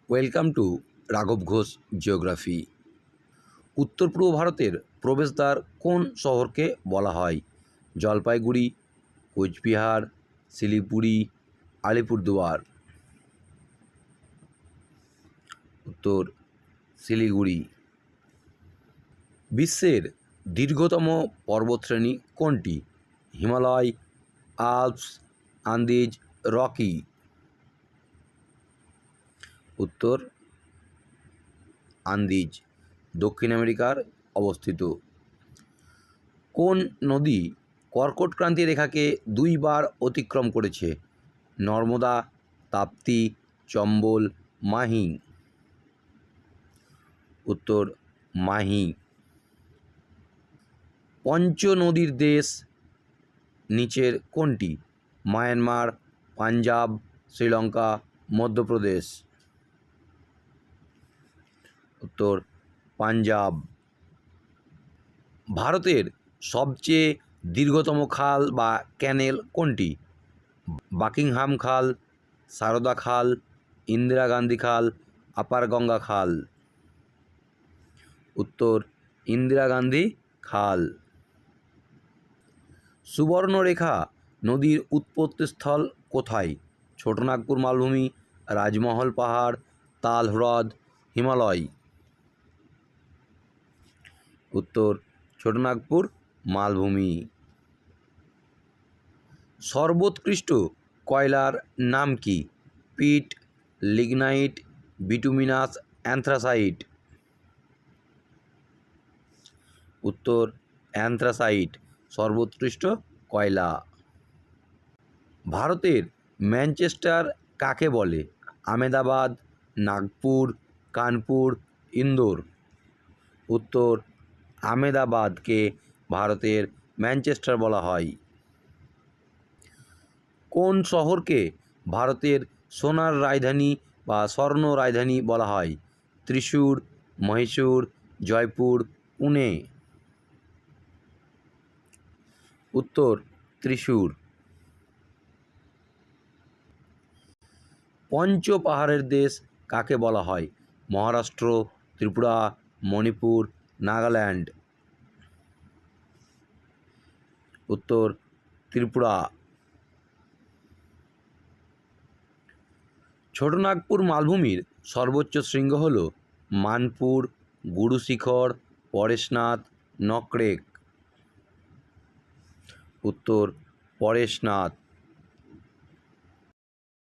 Welcome to রাঘব Ghosh geography. উত্তর পূর্ব ভারতের প্রবেশদ্বার কোন শহরকে বলা হয়? জলপাইগুড়ি, কোচবিহার, শিলিগুড়ি, আলিপুরদুয়ার। উত্তর শিলিগুড়ি। বিশ্বের দীর্ঘতম পর্বতশ্রেণী কোনটি? Himalaya, Alps, Andes, Rocky. উত্তর আন্দিজ, দক্ষিণ আমেরিকার অবস্থিত। কোন নদী কর্কটক্রান্তি রেখাকে দুইবার অতিক্রম করেছে? নর্মদা, তাপ্তি, চম্বল, মাহি। উত্তর মাহি। পঞ্চনদীর দেশ নিচের কোনটি? মায়ানমার, পাঞ্জাব, শ্রীলঙ্কা, মধ্যপ্রদেশ। উত্তর পাঞ্জাব। ভারতের সবচেয়ে দীর্ঘতম খাল বা ক্যানেল কোনটি? বাকিংহাম খাল, সারদা খাল, ইন্দিরা গান্ধী খাল, আপার গঙ্গা খাল। উত্তর ইন্দিরা গান্ধী খাল। সুবর্ণরেখা নদীর উৎপত্তিস্থল কোথায়? ছোটনাগপুর মালভূমি, রাজমহল পাহাড়, তাল হ্রদ, হিমালয়। উত্তর ছোটনাগপুর মালভূমি। সর্বোৎকৃষ্ট কয়লার নাম কি? পিট, লিগনাইট, বিটুমিনাস, অ্যান্থ্রাসাইট। উত্তর অ্যান্থ্রাসাইট সর্বোৎকৃষ্ট কয়লা। ভারতের ম্যানচেস্টার কাকে বলে? আমেদাবাদ, নাগপুর, কানপুর, ইন্দোর। উত্তর আমেদাবাদকে ভারতের ম্যানচেস্টার বলা হয়। কোন শহরকে ভারতের সোনার রাজধানী বা স্বর্ণ রাজধানী বলা হয়? ত্রিশূর, মহীশূর, জয়পুর, পুনে। উত্তর ত্রিশূর। পঞ্চ পাহাড়ের দেশ কাকে বলা হয়? মহারাষ্ট্র, ত্রিপুরা, মণিপুর, নাগাল্যান্ড। উত্তর ত্রিপুরা। ছোটনাগপুর মালভূমির সর্বোচ্চ শৃঙ্গ হল মানপুর, গুরুশিখর, পরেশনাথ, নকরেক। উত্তর পরেশনাথ।